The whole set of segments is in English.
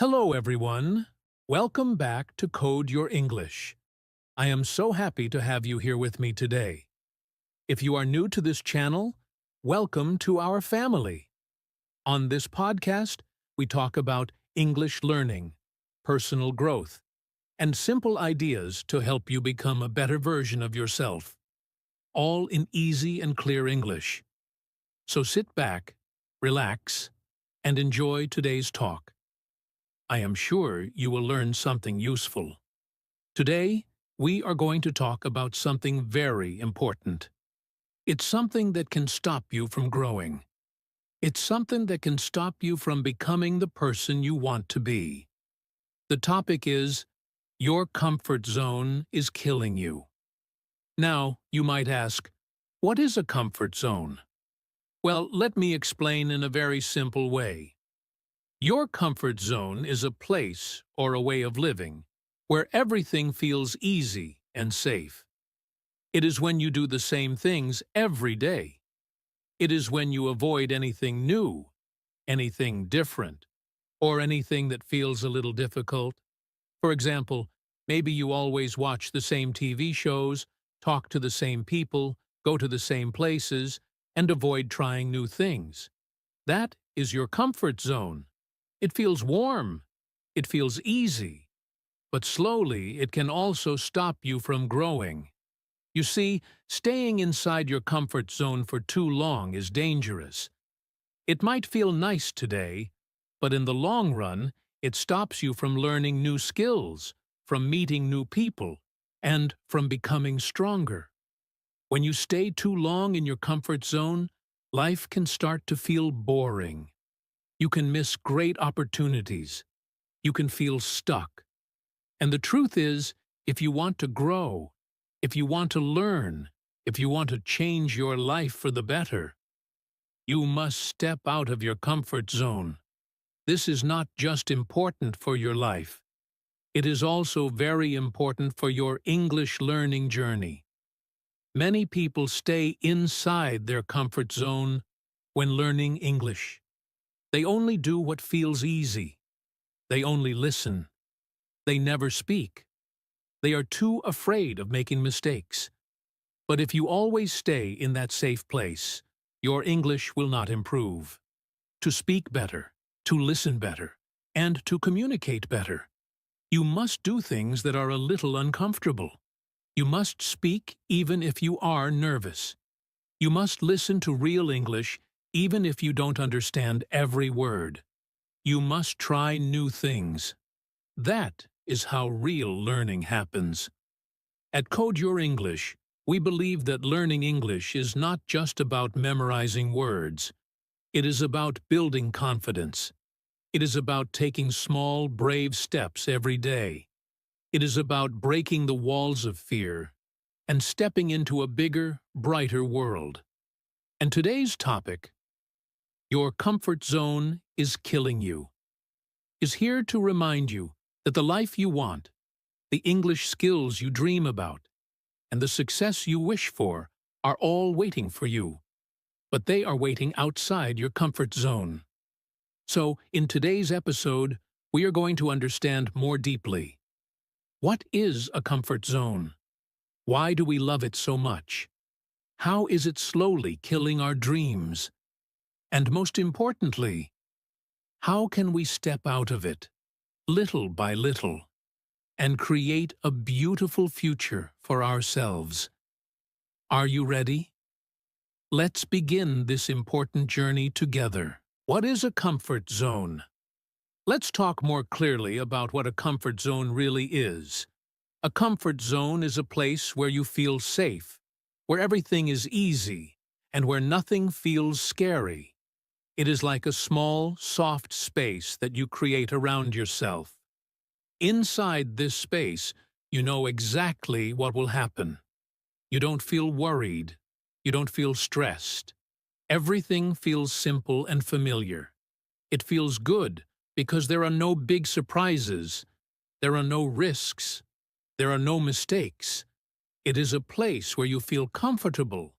Hello, everyone. Welcome back to Code Your English. I am so happy to have you here with me today. If you are new to this channel, welcome to our family. On this podcast, we talk about English learning, personal growth, and simple ideas to help you become a better version of yourself, all in easy and clear English. So sit back, relax, and enjoy today's talk. I am sure you will learn something useful. Today, we are going to talk about something very important. It's something that can stop you from growing. It's something that can stop you from becoming the person you want to be. The topic is, your comfort zone is killing you. Now, you might ask, what is a comfort zone? Well, let me explain in a very simple way. Your comfort zone is a place or a way of living where everything feels easy and safe. It is when you do the same things every day. It is when you avoid anything new, anything different, or anything that feels a little difficult. For example, maybe you always watch the same TV shows, talk to the same people, go to the same places, and avoid trying new things. That is your comfort zone. It feels warm. It feels easy. But slowly, it can also stop you from growing. You see, staying inside your comfort zone for too long is dangerous. It might feel nice today, but in the long run, it stops you from learning new skills, from meeting new people, and from becoming stronger. When you stay too long in your comfort zone, life can start to feel boring. You can miss great opportunities. You can feel stuck. And the truth is, if you want to grow, if you want to learn, if you want to change your life for the better, you must step out of your comfort zone. This is not just important for your life. It is also very important for your English learning journey. Many people stay inside their comfort zone when learning English. They only do what feels easy. They only listen. They never speak. They are too afraid of making mistakes. But if you always stay in that safe place, your English will not improve. To speak better, to listen better, and to communicate better, you must do things that are a little uncomfortable. You must speak even if you are nervous. You must listen to real English even if you don't understand every word. You must try new things. That is how real learning happens. At Code Your English, we believe that learning English is not just about memorizing words. It is about building confidence. It is about taking small, brave steps every day. It is about breaking the walls of fear and stepping into a bigger, brighter world. And today's topic, your comfort zone is killing you, is here to remind you that the life you want, the English skills you dream about, and the success you wish for are all waiting for you, but they are waiting outside your comfort zone. So, in today's episode, we are going to understand more deeply. What is a comfort zone? Why do we love it so much? How is it slowly killing our dreams? And most importantly, how can we step out of it, little by little, and create a beautiful future for ourselves? Are you ready? Let's begin this important journey together. What is a comfort zone? Let's talk more clearly about what a comfort zone really is. A comfort zone is a place where you feel safe, where everything is easy, and where nothing feels scary. It is like a small, soft space that you create around yourself. Inside this space, you know exactly what will happen. You don't feel worried. You don't feel stressed. Everything feels simple and familiar. It feels good because there are no big surprises. There are no risks. There are no mistakes. It is a place where you feel comfortable,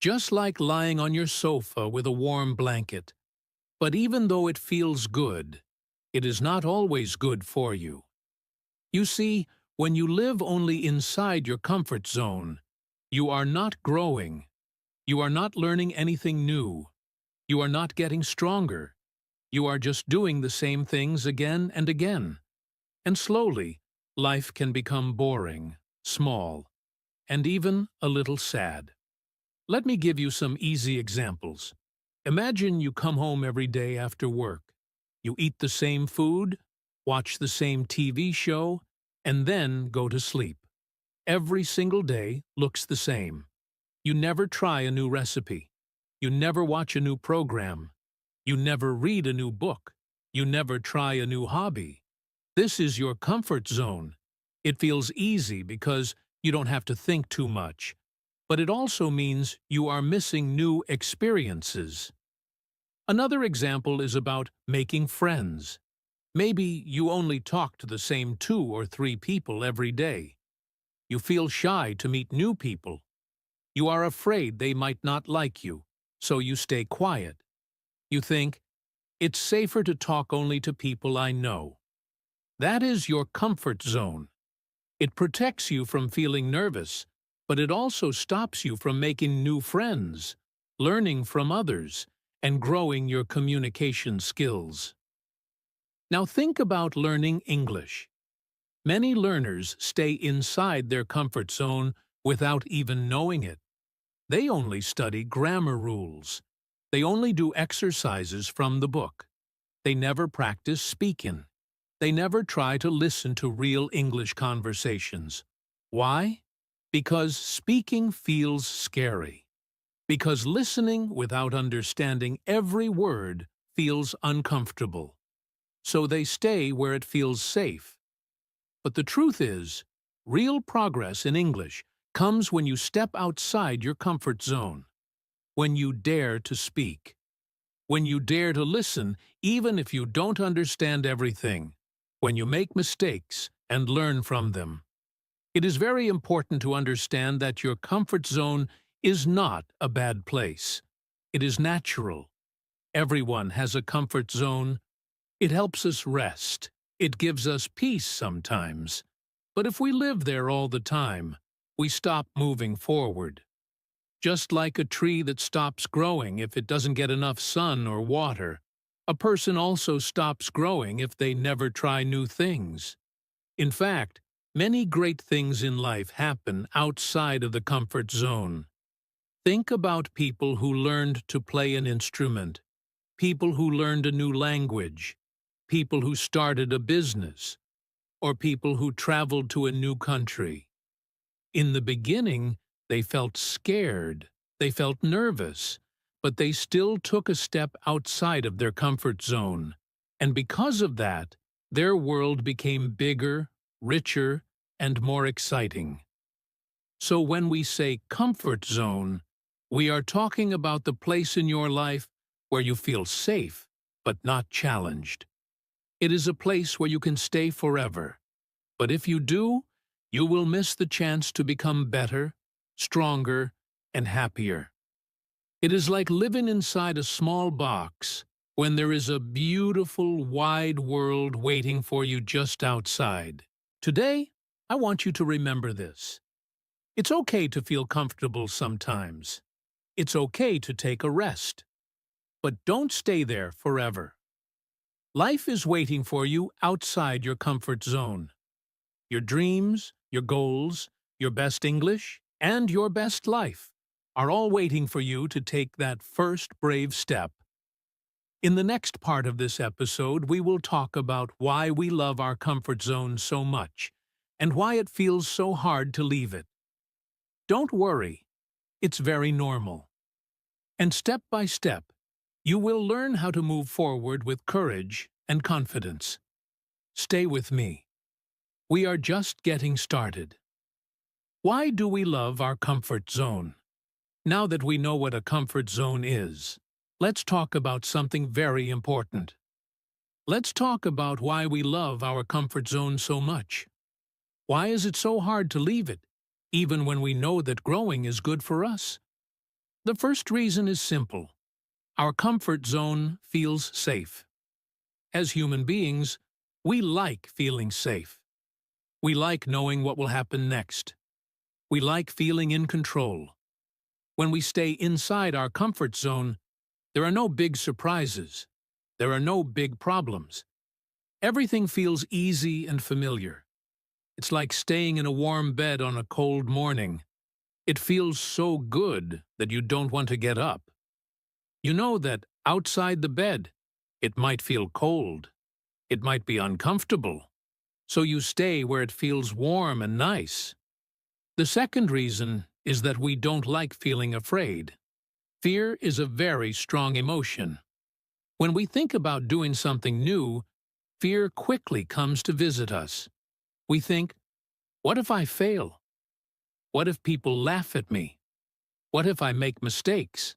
just like lying on your sofa with a warm blanket. But even though it feels good, it is not always good for you. You see, when you live only inside your comfort zone, you are not growing. You are not learning anything new. You are not getting stronger. You are just doing the same things again and again. And slowly, life can become boring, small, and even a little sad. Let me give you some easy examples. Imagine you come home every day after work. You eat the same food, watch the same TV show, and then go to sleep. Every single day looks the same. You never try a new recipe. You never watch a new program. You never read a new book. You never try a new hobby. This is your comfort zone. It feels easy because you don't have to think too much. But it also means you are missing new experiences. Another example is about making friends. Maybe you only talk to the same 2 or 3 people every day. You feel shy to meet new people. You are afraid they might not like you, so you stay quiet. You think, it's safer to talk only to people I know. That is your comfort zone. It protects you from feeling nervous, but it also stops you from making new friends, learning from others, and growing your communication skills. Now think about learning English. Many learners stay inside their comfort zone without even knowing it. They only study grammar rules. They only do exercises from the book. They never practice speaking. They never try to listen to real English conversations. Why? Because speaking feels scary. Because listening without understanding every word feels uncomfortable. So they stay where it feels safe. But the truth is, real progress in English comes when you step outside your comfort zone. When you dare to speak. When you dare to listen even if you don't understand everything. When you make mistakes and learn from them. It is very important to understand that your comfort zone is not a bad place. It is natural. Everyone has a comfort zone. It helps us rest. It gives us peace sometimes. But if we live there all the time, we stop moving forward. Just like a tree that stops growing if it doesn't get enough sun or water, a person also stops growing if they never try new things. In fact, many great things in life happen outside of the comfort zone. Think about people who learned to play an instrument, people who learned a new language, people who started a business, or people who traveled to a new country. In the beginning, they felt scared, they felt nervous, but they still took a step outside of their comfort zone. And because of that, their world became bigger, richer, and more exciting. So when we say comfort zone, we are talking about the place in your life where you feel safe, but not challenged. It is a place where you can stay forever. But if you do, you will miss the chance to become better, stronger, and happier. It is like living inside a small box when there is a beautiful, wide world waiting for you just outside. Today, I want you to remember this. It's okay to feel comfortable sometimes. It's okay to take a rest. But don't stay there forever. Life is waiting for you outside your comfort zone. Your dreams, your goals, your best English, and your best life are all waiting for you to take that first brave step. In the next part of this episode, we will talk about why we love our comfort zone so much and why it feels so hard to leave it. Don't worry, it's very normal. And step by step, you will learn how to move forward with courage and confidence. Stay with me. We are just getting started. Why do we love our comfort zone? Now that we know what a comfort zone is, let's talk about something very important. Let's talk about why we love our comfort zone so much. Why is it so hard to leave it, even when we know that growing is good for us? The first reason is simple. Our comfort zone feels safe. As human beings, we like feeling safe. We like knowing what will happen next. We like feeling in control. When we stay inside our comfort zone, there are no big surprises. There are no big problems. Everything feels easy and familiar. It's like staying in a warm bed on a cold morning. It feels so good that you don't want to get up. You know that outside the bed, it might feel cold. It might be uncomfortable. So you stay where it feels warm and nice. The second reason is that we don't like feeling afraid. Fear is a very strong emotion. When we think about doing something new, fear quickly comes to visit us. We think, what if I fail? What if people laugh at me? What if I make mistakes?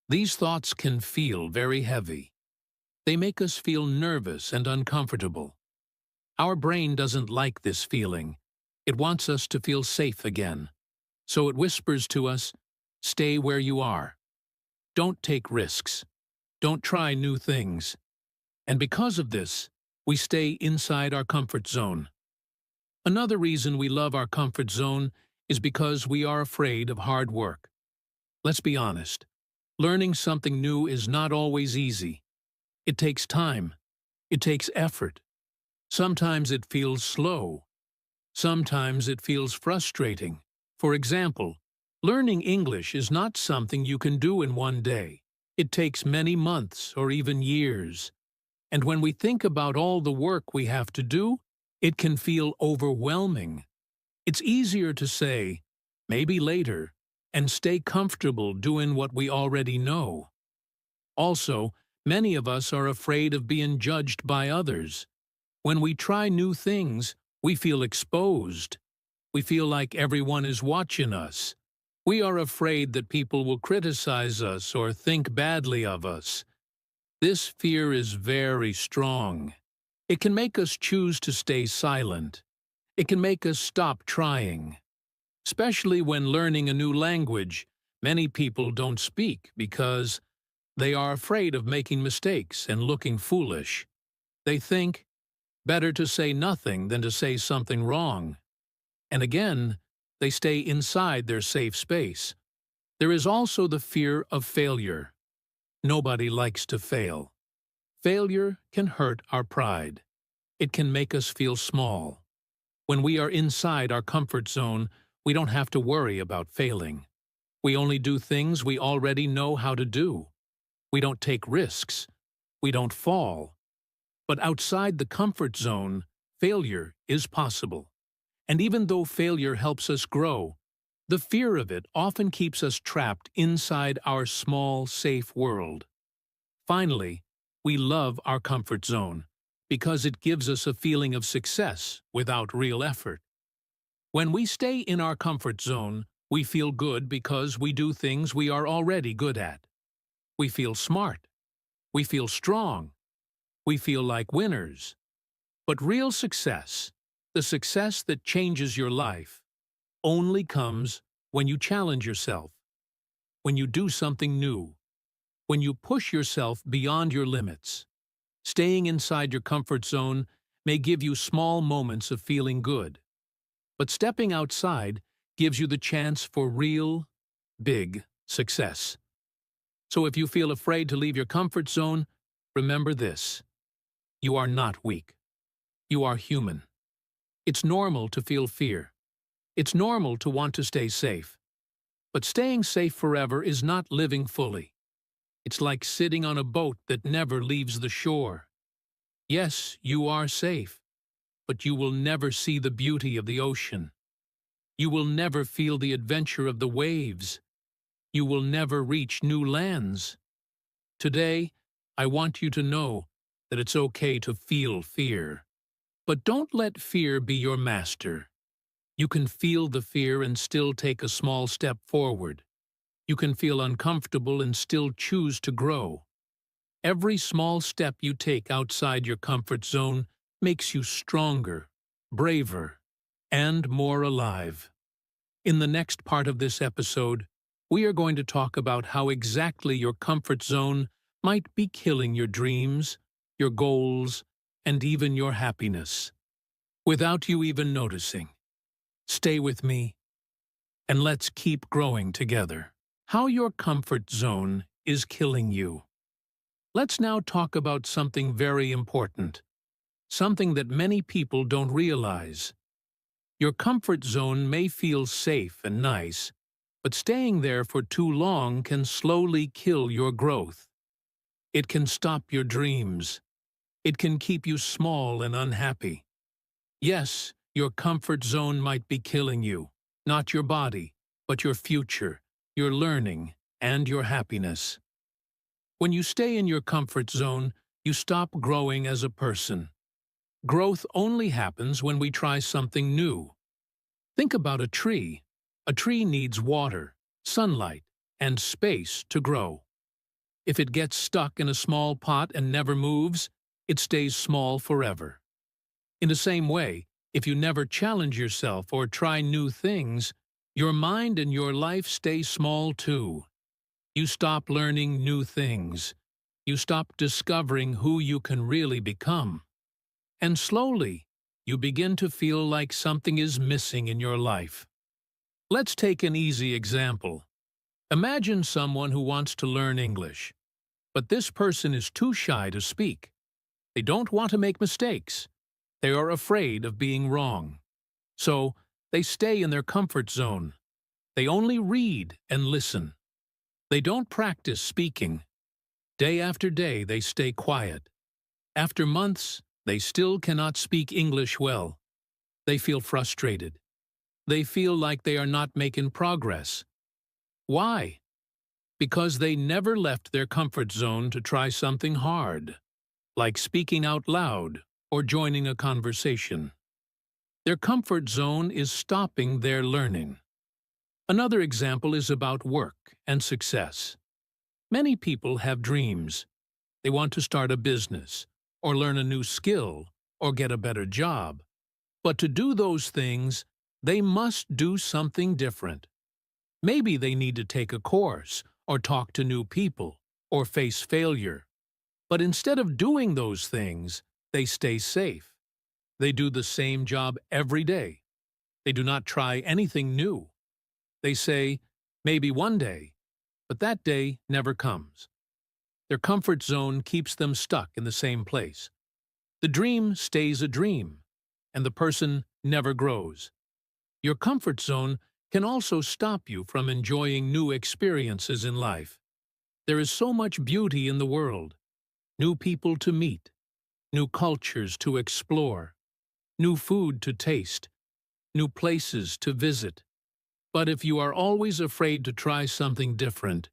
These thoughts can feel very heavy. They make us feel nervous and uncomfortable. Our brain doesn't like this feeling. It wants us to feel safe again. So it whispers to us, stay where you are. Don't take risks. Don't try new things. And because of this, we stay inside our comfort zone. Another reason we love our comfort zone is because we are afraid of hard work. Let's be honest. Learning something new is not always easy. It takes time. It takes effort. Sometimes it feels slow. Sometimes it feels frustrating. For example, learning English is not something you can do in one day. It takes many months or even years. And when we think about all the work we have to do, it can feel overwhelming. It's easier to say, maybe later, and stay comfortable doing what we already know. Also, many of us are afraid of being judged by others. When we try new things, we feel exposed. We feel like everyone is watching us. We are afraid that people will criticize us or think badly of us. This fear is very strong. It can make us choose to stay silent. It can make us stop trying. Especially when learning a new language, many people don't speak because they are afraid of making mistakes and looking foolish. They think, better to say nothing than to say something wrong. And again, they stay inside their safe space. There is also the fear of failure. Nobody likes to fail. Failure can hurt our pride. It can make us feel small. When we are inside our comfort zone, we don't have to worry about failing. We only do things we already know how to do. We don't take risks. We don't fall. But outside the comfort zone, failure is possible. And even though failure helps us grow, the fear of it often keeps us trapped inside our small, safe world. Finally, we love our comfort zone because it gives us a feeling of success without real effort. When we stay in our comfort zone, we feel good because we do things we are already good at. We feel smart. We feel strong. We feel like winners. But real success, the success that changes your life, only comes when you challenge yourself, when you do something new, when you push yourself beyond your limits. Staying inside your comfort zone may give you small moments of feeling good, but stepping outside gives you the chance for real, big success. So if you feel afraid to leave your comfort zone, remember this. You are not weak. You are human. It's normal to feel fear. It's normal to want to stay safe. But staying safe forever is not living fully. It's like sitting on a boat that never leaves the shore. Yes, you are safe, but you will never see the beauty of the ocean. You will never feel the adventure of the waves. You will never reach new lands. Today, I want you to know that it's okay to feel fear. But don't let fear be your master. You can feel the fear and still take a small step forward. You can feel uncomfortable and still choose to grow. Every small step you take outside your comfort zone makes you stronger, braver, and more alive. In the next part of this episode, we are going to talk about how exactly your comfort zone might be killing your dreams, your goals, and even your happiness, without you even noticing. Stay with me, and let's keep growing together. How your comfort zone is killing you. Let's now talk about something very important, something that many people don't realize. Your comfort zone may feel safe and nice, but staying there for too long can slowly kill your growth. It can stop your dreams. It can keep you small and unhappy. Yes, your comfort zone might be killing you, not your body, but your future, your learning, and your happiness. When you stay in your comfort zone, you stop growing as a person. Growth only happens when we try something new. Think about a tree. A tree needs water, sunlight, and space to grow. If it gets stuck in a small pot and never moves, it stays small forever. In the same way, if you never challenge yourself or try new things, your mind and your life stay small too. You stop learning new things. You stop discovering who you can really become. And slowly, you begin to feel like something is missing in your life. Let's take an easy example. Imagine someone who wants to learn English, but this person is too shy to speak. They don't want to make mistakes. They are afraid of being wrong. So, they stay in their comfort zone. They only read and listen. They don't practice speaking. Day after day, they stay quiet. After months, they still cannot speak English well. They feel frustrated. They feel like they are not making progress. Why? Because they never left their comfort zone to try something hard, like speaking out loud or joining a conversation. Their comfort zone is stopping their learning. Another example is about work and success. Many people have dreams. They want to start a business, or learn a new skill, or get a better job. But to do those things, they must do something different. Maybe they need to take a course, or talk to new people, or face failure. But instead of doing those things, they stay safe. They do the same job every day. They do not try anything new. They say, maybe one day, but that day never comes. Their comfort zone keeps them stuck in the same place. The dream stays a dream, and the person never grows. Your comfort zone can also stop you from enjoying new experiences in life. There is so much beauty in the world. New people to meet, new cultures to explore, new food to taste, new places to visit. But if you are always afraid to try something different,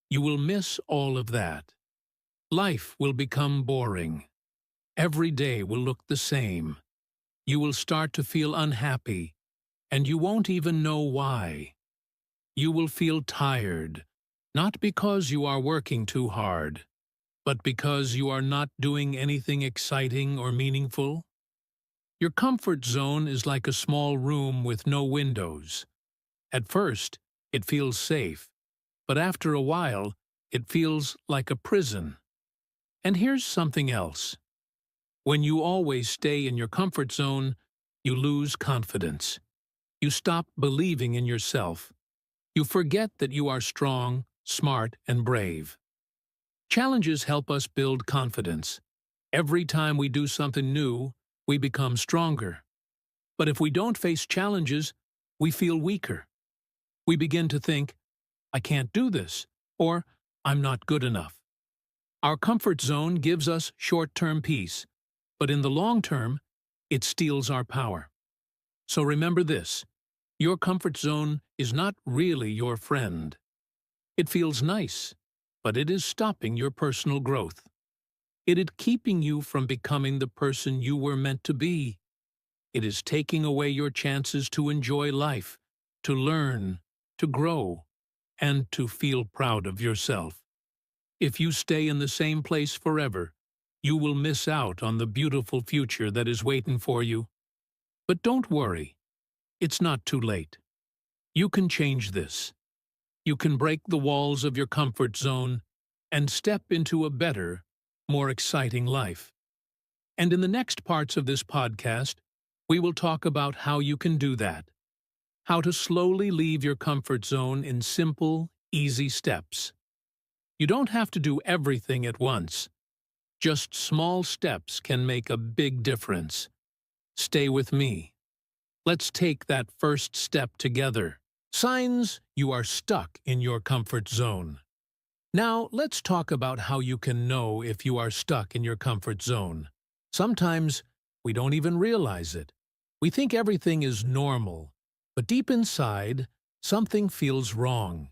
you will miss all of that. Life will become boring. Every day will look the same. You will start to feel unhappy, and you won't even know why. You will feel tired, not because you are working too hard, but because you are not doing anything exciting or meaningful. Your comfort zone is like a small room with no windows. At first, it feels safe, but after a while, it feels like a prison. And here's something else. When you always stay in your comfort zone, you lose confidence. You stop believing in yourself. You forget that you are strong, smart, and brave. Challenges help us build confidence. Every time we do something new, we become stronger. But if we don't face challenges, we feel weaker. We begin to think, I can't do this, or I'm not good enough. Our comfort zone gives us short-term peace, but in the long term, it steals our power. So remember this, your comfort zone is not really your friend. It feels nice, but it is stopping your personal growth. It is keeping you from becoming the person you were meant to be. It is taking away your chances to enjoy life, to learn, to grow, and to feel proud of yourself. If you stay in the same place forever, you will miss out on the beautiful future that is waiting for you. But don't worry, it's not too late. You can change this. You can break the walls of your comfort zone and step into a better, more exciting life. And in the next parts of this podcast, we will talk about how you can do that, how to slowly leave your comfort zone in simple, easy steps. You don't have to do everything at once. Just small steps can make a big difference. Stay with me. Let's take that first step together. Signs you are stuck in your comfort zone. Now, let's talk about how you can know if you are stuck in your comfort zone. Sometimes we don't even realize it. We think everything is normal, but deep inside, something feels wrong.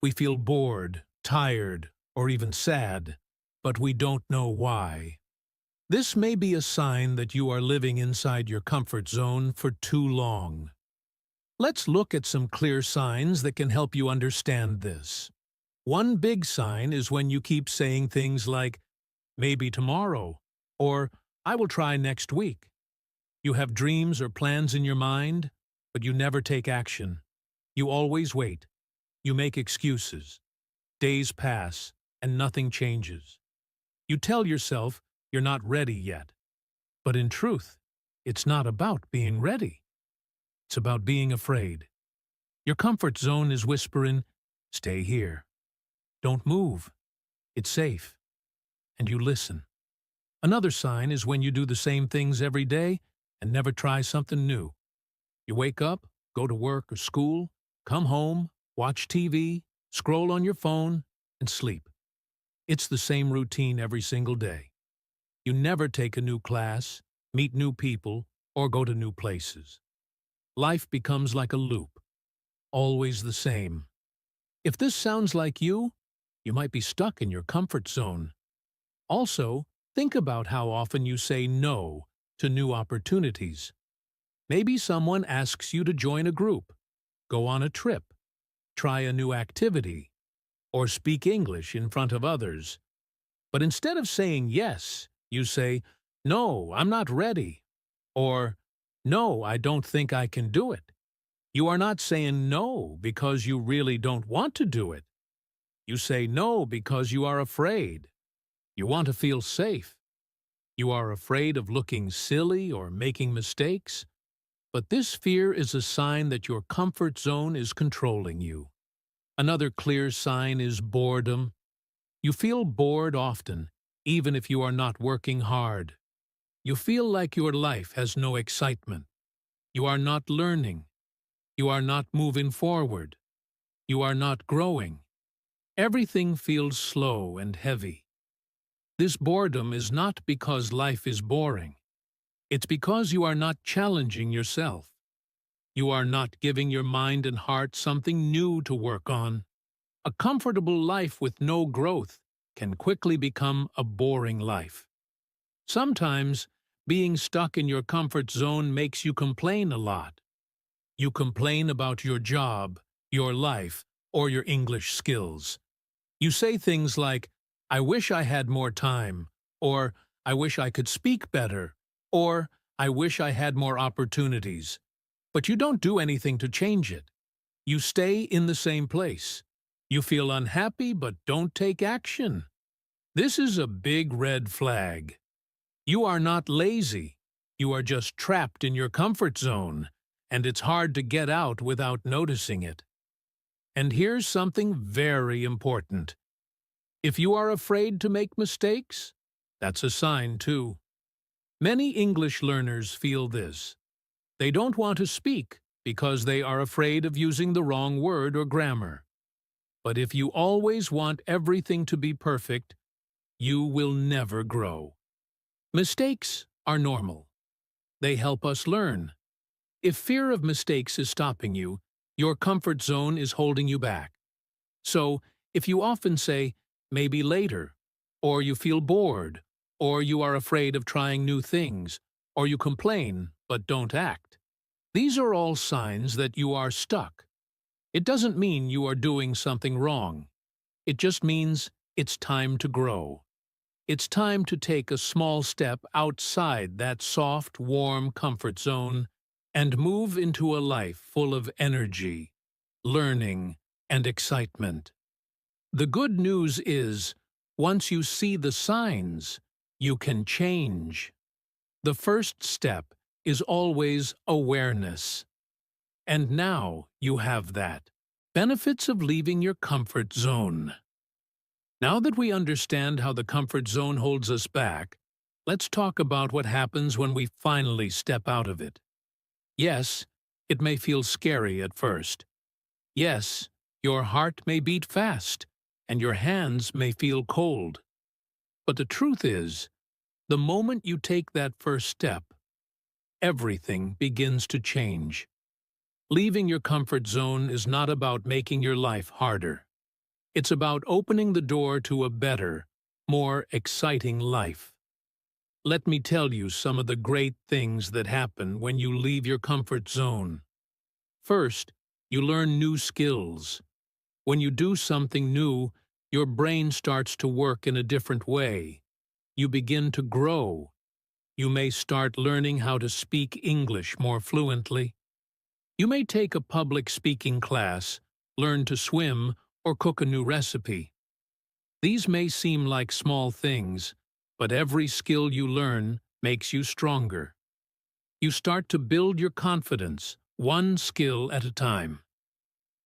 We feel bored, tired, or even sad, but we don't know why. This may be a sign that you are living inside your comfort zone for too long. Let's look at some clear signs that can help you understand this. One big sign is when you keep saying things like, maybe tomorrow, or I will try next week. You have dreams or plans in your mind, but you never take action. You always wait. You make excuses. Days pass, and nothing changes. You tell yourself you're not ready yet. But in truth, it's not about being ready. It's about being afraid. Your comfort zone is whispering, stay here. Don't move. It's safe. And you listen. Another sign is when you do the same things every day and never try something new. You wake up, go to work or school, come home, watch TV, scroll on your phone, and sleep. It's the same routine every single day. You never take a new class, meet new people, or go to new places. Life becomes like a loop, always the same. If this sounds like you might be stuck in your comfort zone. Also, think about how often you say no to new opportunities. Maybe someone asks you to join a group, go on a trip, try a new activity, or speak English in front of others. But instead of saying yes, you say, no, I'm not ready, or no, I don't think I can do it. You are not saying no because you really don't want to do it. You say no because you are afraid. You want to feel safe. You are afraid of looking silly or making mistakes. But this fear is a sign that your comfort zone is controlling you. Another clear sign is boredom. You feel bored often, even if you are not working hard. You feel like your life has no excitement. You are not learning. You are not moving forward. You are not growing. Everything feels slow and heavy. This boredom is not because life is boring. It's because you are not challenging yourself. You are not giving your mind and heart something new to work on. A comfortable life with no growth can quickly become a boring life. Sometimes, being stuck in your comfort zone makes you complain a lot. You complain about your job, your life, or your English skills. You say things like, I wish I had more time, or I wish I could speak better, or I wish I had more opportunities. But you don't do anything to change it. You stay in the same place. You feel unhappy but don't take action. This is a big red flag. You are not lazy. You are just trapped in your comfort zone, and it's hard to get out without noticing it. And here's something very important. If you are afraid to make mistakes, that's a sign too. Many English learners feel this. They don't want to speak because they are afraid of using the wrong word or grammar. But if you always want everything to be perfect, you will never grow. Mistakes are normal. They help us learn. If fear of mistakes is stopping you, your comfort zone is holding you back. So, if you often say, maybe later, or you feel bored, or you are afraid of trying new things, or you complain but don't act, these are all signs that you are stuck. It doesn't mean you are doing something wrong. It just means it's time to grow. It's time to take a small step outside that soft, warm comfort zone and move into a life full of energy, learning, and excitement. The good news is, once you see the signs, you can change. The first step is always awareness. And now you have that. Benefits of leaving your comfort zone. Now that we understand how the comfort zone holds us back, let's talk about what happens when we finally step out of it. Yes, it may feel scary at first. Yes, your heart may beat fast, and your hands may feel cold. But the truth is, the moment you take that first step, everything begins to change. Leaving your comfort zone is not about making your life harder. It's about opening the door to a better, more exciting life. Let me tell you some of the great things that happen when you leave your comfort zone. First, you learn new skills. When you do something new, your brain starts to work in a different way. You begin to grow. You may start learning how to speak English more fluently. You may take a public speaking class, learn to swim, or cook a new recipe. These may seem like small things, but every skill you learn makes you stronger. You start to build your confidence, one skill at a time.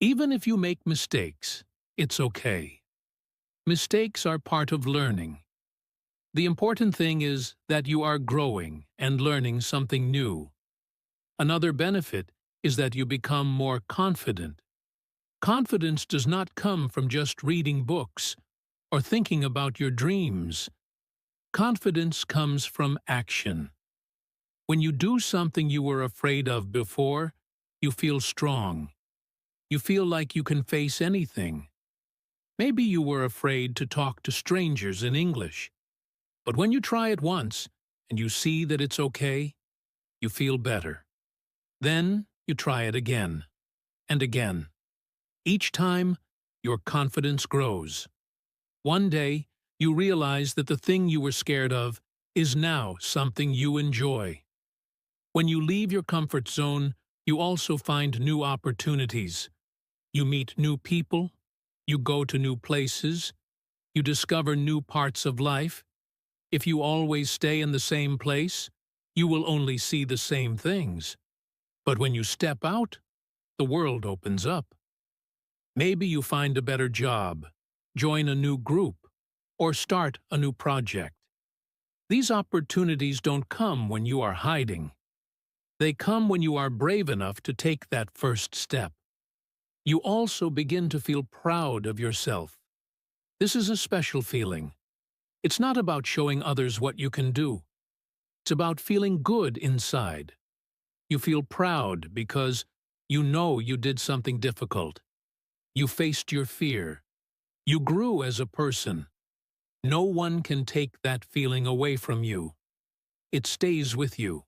Even if you make mistakes, it's okay. Mistakes are part of learning. The important thing is that you are growing and learning something new. Another benefit is that you become more confident. Confidence does not come from just reading books or thinking about your dreams. Confidence comes from action. When you do something you were afraid of before, you feel strong. You feel like you can face anything. Maybe you were afraid to talk to strangers in English. But when you try it once, and you see that it's okay, you feel better. Then you try it again, and again. Each time, your confidence grows. One day, you realize that the thing you were scared of is now something you enjoy. When you leave your comfort zone, you also find new opportunities. You meet new people, you go to new places, you discover new parts of life. If you always stay in the same place, you will only see the same things. But when you step out, the world opens up. Maybe you find a better job, join a new group, or start a new project. These opportunities don't come when you are hiding. They come when you are brave enough to take that first step. You also begin to feel proud of yourself. This is a special feeling. It's not about showing others what you can do. It's about feeling good inside. You feel proud because you know you did something difficult. You faced your fear. You grew as a person. No one can take that feeling away from you. It stays with you.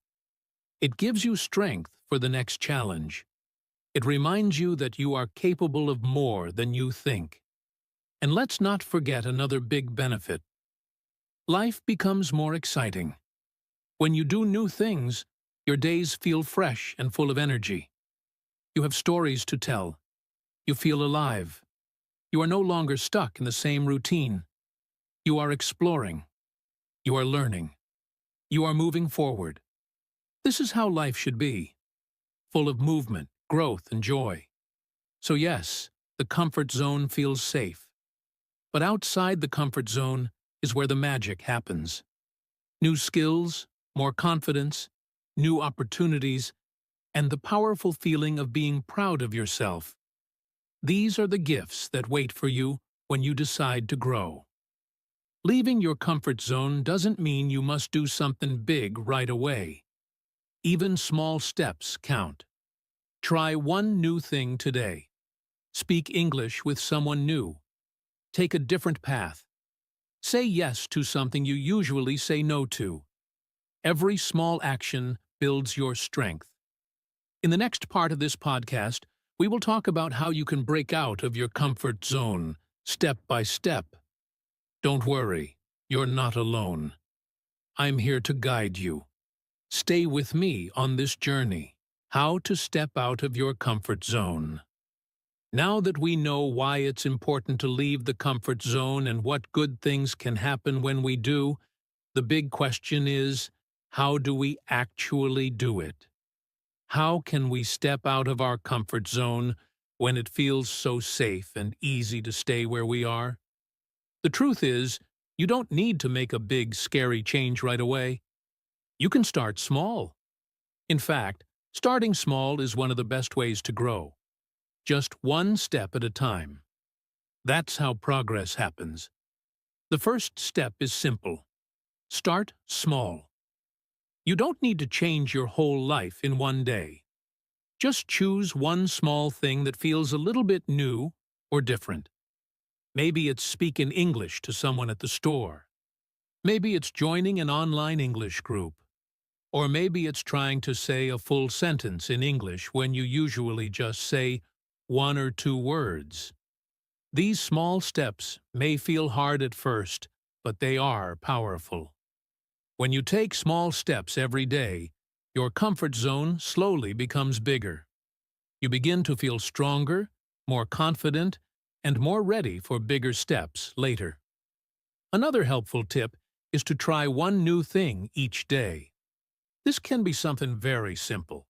It gives you strength for the next challenge. It reminds you that you are capable of more than you think. And let's not forget another big benefit. Life becomes more exciting. When you do new things, your days feel fresh and full of energy. You have stories to tell. You feel alive. You are no longer stuck in the same routine. You are exploring. You are learning. You are moving forward. This is how life should be, full of movement, growth, and joy. So yes, the comfort zone feels safe. But outside the comfort zone is where the magic happens. New skills, more confidence, new opportunities, and the powerful feeling of being proud of yourself. These are the gifts that wait for you when you decide to grow. Leaving your comfort zone doesn't mean you must do something big right away. Even small steps count. Try one new thing today. Speak English with someone new. Take a different path. Say yes to something you usually say no to. Every small action builds your strength. In the next part of this podcast, we will talk about how you can break out of your comfort zone, step by step. Don't worry, you're not alone. I'm here to guide you. Stay with me on this journey, how to step out of your comfort zone. Now that we know why it's important to leave the comfort zone and what good things can happen when we do, the big question is, How do we actually do it? How can we step out of our comfort zone when it feels so safe and easy to stay where we are? The truth is, you don't need to make a big, scary change right away. You can start small. In fact, starting small is one of the best ways to grow. Just one step at a time. That's how progress happens. The first step is simple. Start small. You don't need to change your whole life in one day. Just choose one small thing that feels a little bit new or different. Maybe it's speaking English to someone at the store. Maybe it's joining an online English group. Or maybe it's trying to say a full sentence in English when you usually just say one or two words. These small steps may feel hard at first, but they are powerful. When you take small steps every day, your comfort zone slowly becomes bigger. You begin to feel stronger, more confident, and more ready for bigger steps later. Another helpful tip is to try one new thing each day. This can be something very simple.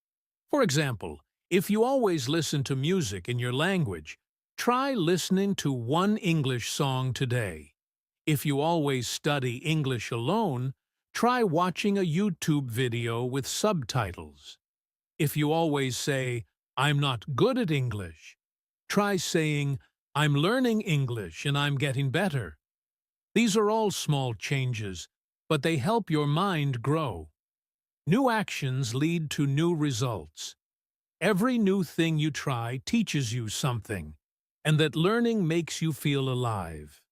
For example, if you always listen to music in your language, try listening to one English song today. If you always study English alone, try watching a YouTube video with subtitles. If you always say, "I'm not good at English," try saying, "I'm learning English and I'm getting better." These are all small changes, but they help your mind grow. New actions lead to new results. Every new thing you try teaches you something, and that learning makes you feel alive.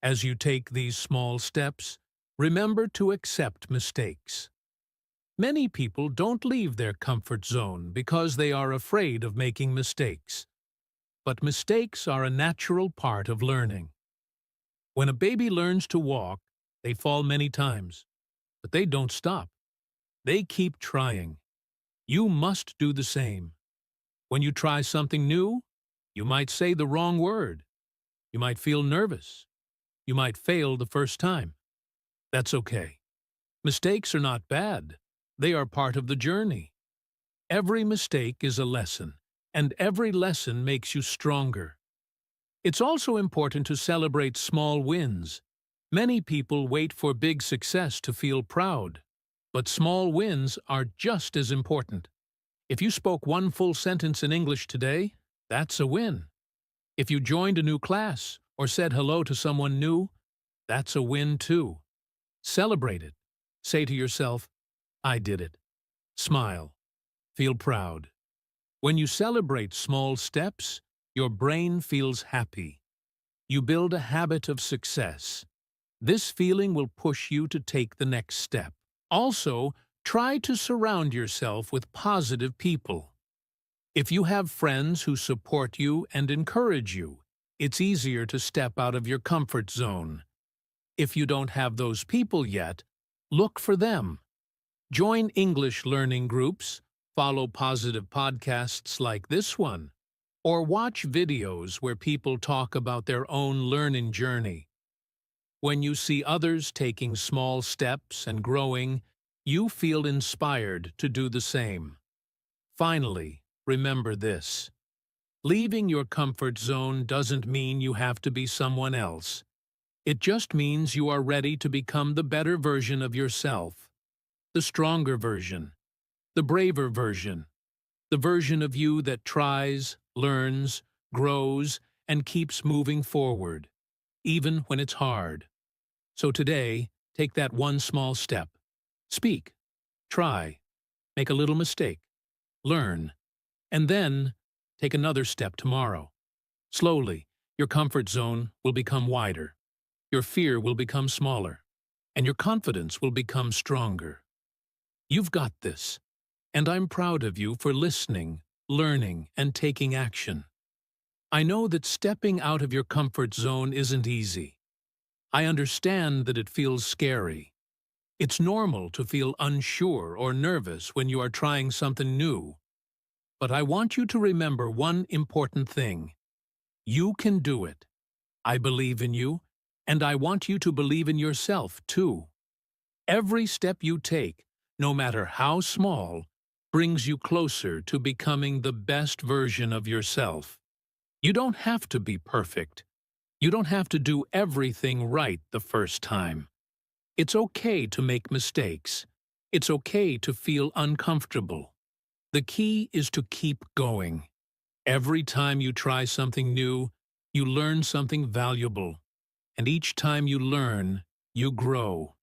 As you take these small steps, remember to accept mistakes. Many people don't leave their comfort zone because they are afraid of making mistakes. But mistakes are a natural part of learning. When a baby learns to walk, they fall many times, but they don't stop. They keep trying. You must do the same. When you try something new, you might say the wrong word. You might feel nervous. You might fail the first time. That's okay. Mistakes are not bad. They are part of the journey. Every mistake is a lesson, and every lesson makes you stronger. It's also important to celebrate small wins. Many people wait for big success to feel proud, but small wins are just as important. If you spoke one full sentence in English today, that's a win. If you joined a new class or said hello to someone new, that's a win too. Celebrate it. Say to yourself, "I did it." Smile. Feel proud. When you celebrate small steps, your brain feels happy. You build a habit of success. This feeling will push you to take the next step. Also, try to surround yourself with positive people. If you have friends who support you and encourage you, it's easier to step out of your comfort zone. If you don't have those people yet, look for them. Join English learning groups, follow positive podcasts like this one, or watch videos where people talk about their own learning journey. When you see others taking small steps and growing, you feel inspired to do the same. Finally, remember this. Leaving your comfort zone doesn't mean you have to be someone else. It just means you are ready to become the better version of yourself, the stronger version, the braver version, the version of you that tries, learns, grows, and keeps moving forward, even when it's hard. So today, take that one small step. Speak, try, make a little mistake, learn, and then take another step tomorrow. Slowly, your comfort zone will become wider, your fear will become smaller, and your confidence will become stronger. You've got this, and I'm proud of you for listening, learning, and taking action. I know that stepping out of your comfort zone isn't easy. I understand that it feels scary. It's normal to feel unsure or nervous when you are trying something new. But I want you to remember one important thing. You can do it. I believe in you, and I want you to believe in yourself, too. Every step you take, no matter how small, brings you closer to becoming the best version of yourself. You don't have to be perfect. You don't have to do everything right the first time. It's okay to make mistakes. It's okay to feel uncomfortable. The key is to keep going. Every time you try something new, you learn something valuable. And each time you learn, you grow.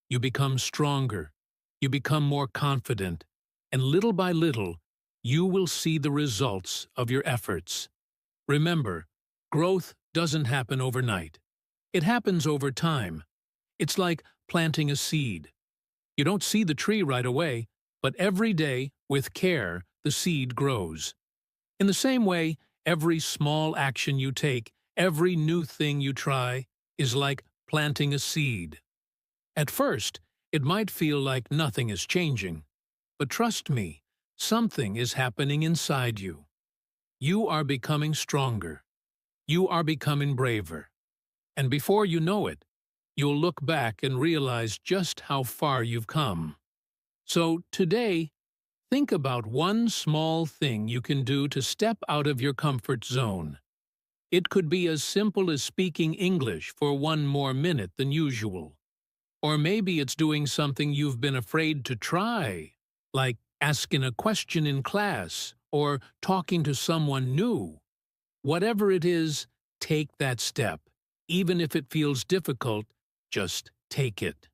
You become stronger. You become more confident. And little by little, you will see the results of your efforts. Remember, growth doesn't happen overnight. It happens over time. It's like planting a seed. You don't see the tree right away, but every day, with care, the seed grows. In the same way, every small action you take, every new thing you try, is like planting a seed. At first, it might feel like nothing is changing. But trust me, something is happening inside you. You are becoming stronger. You are becoming braver. And before you know it, you'll look back and realize just how far you've come. So today, think about one small thing you can do to step out of your comfort zone. It could be as simple as speaking English for one more minute than usual. Or maybe it's doing something you've been afraid to try, like asking a question in class or talking to someone new. Whatever it is, take that step. Even if it feels difficult, just take it.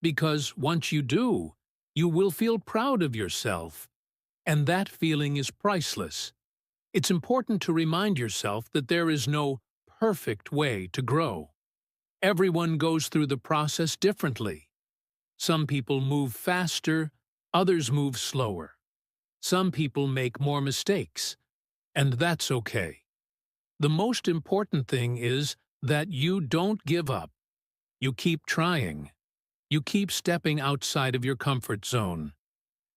Because once you do, you will feel proud of yourself. And that feeling is priceless. It's important to remind yourself that there is no perfect way to grow. Everyone goes through the process differently. Some people move faster, others move slower. Some people make more mistakes, and that's okay. The most important thing is that you don't give up. You keep trying. You keep stepping outside of your comfort zone.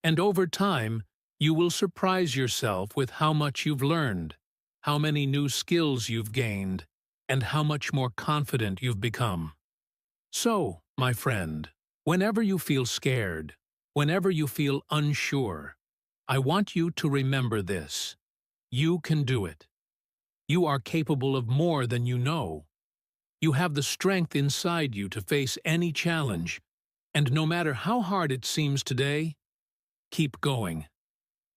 And over time, you will surprise yourself with how much you've learned, how many new skills you've gained, and how much more confident you've become. So, my friend, whenever you feel scared, whenever you feel unsure, I want you to remember this. You can do it. You are capable of more than you know. You have the strength inside you to face any challenge, and no matter how hard it seems today, keep going.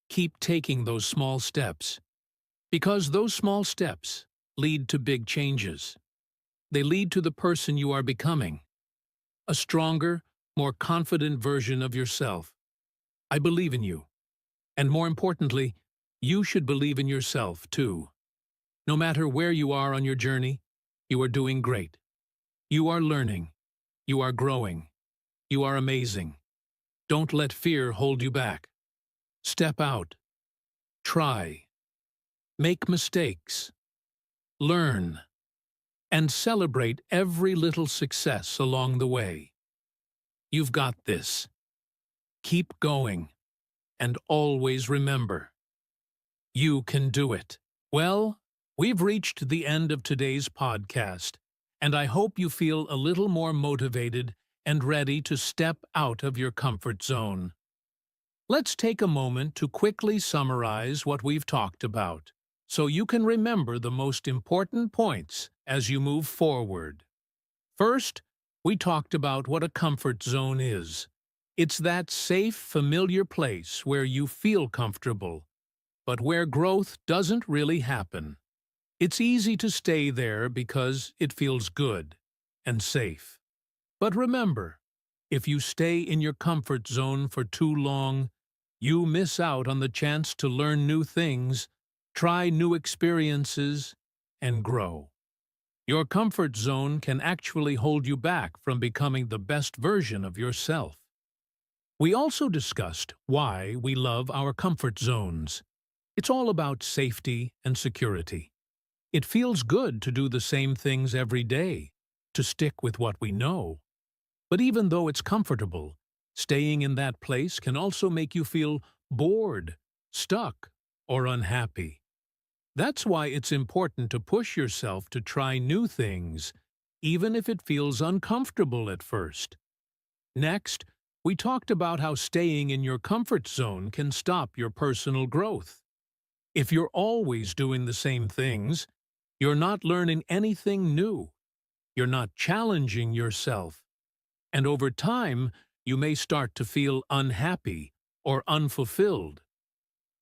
Keep taking those small steps. Because those small steps lead to big changes. They lead to the person you are becoming. A stronger, more confident version of yourself. I believe in you. And more importantly, you should believe in yourself, too. No matter where you are on your journey, you are doing great. You are learning. You are growing. You are amazing. Don't let fear hold you back. Step out. Try. Make mistakes. Learn. And celebrate every little success along the way. You've got this. Keep going. And always remember, you can do it. Well, we've reached the end of today's podcast, and I hope you feel a little more motivated and ready to step out of your comfort zone. Let's take a moment to quickly summarize what we've talked about, so you can remember the most important points as you move forward. First, we talked about what a comfort zone is. It's that safe, familiar place where you feel comfortable, but where growth doesn't really happen. It's easy to stay there because it feels good and safe. But remember, if you stay in your comfort zone for too long, you miss out on the chance to learn new things, try new experiences, and grow. Your comfort zone can actually hold you back from becoming the best version of yourself. We also discussed why we love our comfort zones. It's all about safety and security. It feels good to do the same things every day, to stick with what we know. But even though it's comfortable, staying in that place can also make you feel bored, stuck, or unhappy. That's why it's important to push yourself to try new things, even if it feels uncomfortable at first. Next, we talked about how staying in your comfort zone can stop your personal growth. If you're always doing the same things, you're not learning anything new. You're not challenging yourself. And over time, you may start to feel unhappy or unfulfilled.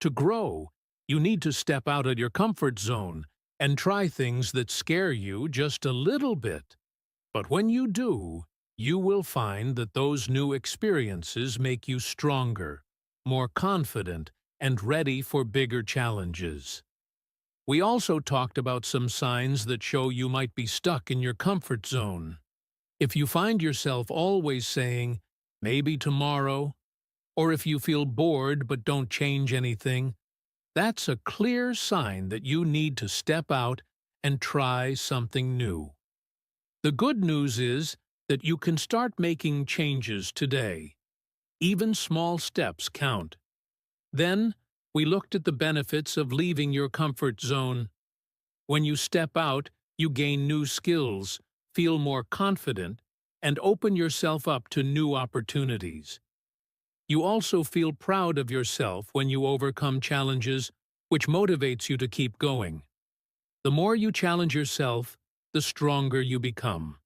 To grow, you need to step out of your comfort zone and try things that scare you just a little bit. But when you do, you will find that those new experiences make you stronger, more confident, and ready for bigger challenges. We also talked about some signs that show you might be stuck in your comfort zone. If you find yourself always saying, "maybe tomorrow," or if you feel bored but don't change anything, that's a clear sign that you need to step out and try something new. The good news is that you can start making changes today. Even small steps count. Then, we looked at the benefits of leaving your comfort zone. When you step out, you gain new skills, feel more confident, and open yourself up to new opportunities. You also feel proud of yourself when you overcome challenges, which motivates you to keep going. The more you challenge yourself, the stronger you become.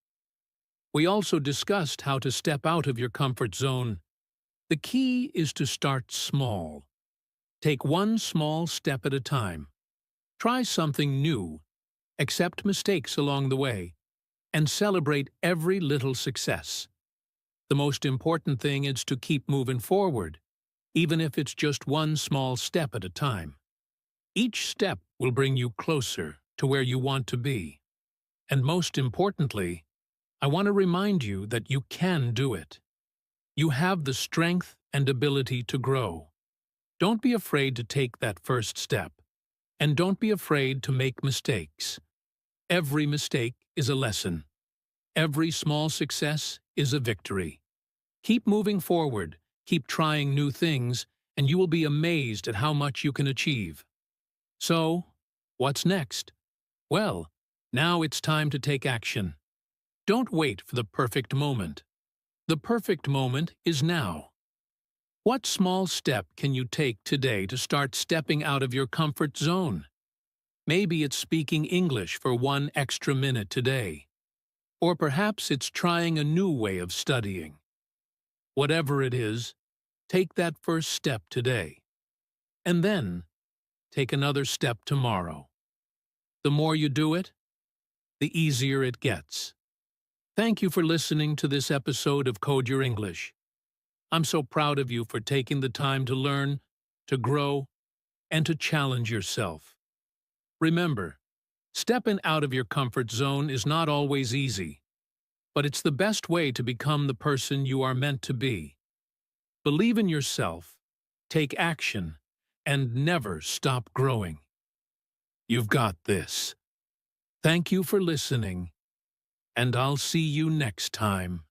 We also discussed how to step out of your comfort zone. The key is to start small. Take one small step at a time. Try something new, accept mistakes along the way, and celebrate every little success. The most important thing is to keep moving forward, even if it's just one small step at a time. Each step will bring you closer to where you want to be. And most importantly, I want to remind you that you can do it. You have the strength and ability to grow. Don't be afraid to take that first step. And don't be afraid to make mistakes. Every mistake is a lesson. Every small success is a victory. Keep moving forward, keep trying new things, and you will be amazed at how much you can achieve. So, what's next? Well, now it's time to take action. Don't wait for the perfect moment. The perfect moment is now. What small step can you take today to start stepping out of your comfort zone? Maybe it's speaking English for 1 extra minute today. Or perhaps it's trying a new way of studying. Whatever it is, take that first step today. And then, take another step tomorrow. The more you do it, the easier it gets. Thank you for listening to this episode of Code Your English. I'm so proud of you for taking the time to learn, to grow, and to challenge yourself. Remember, stepping out of your comfort zone is not always easy, but it's the best way to become the person you are meant to be. Believe in yourself, take action, and never stop growing. You've got this. Thank you for listening, and I'll see you next time.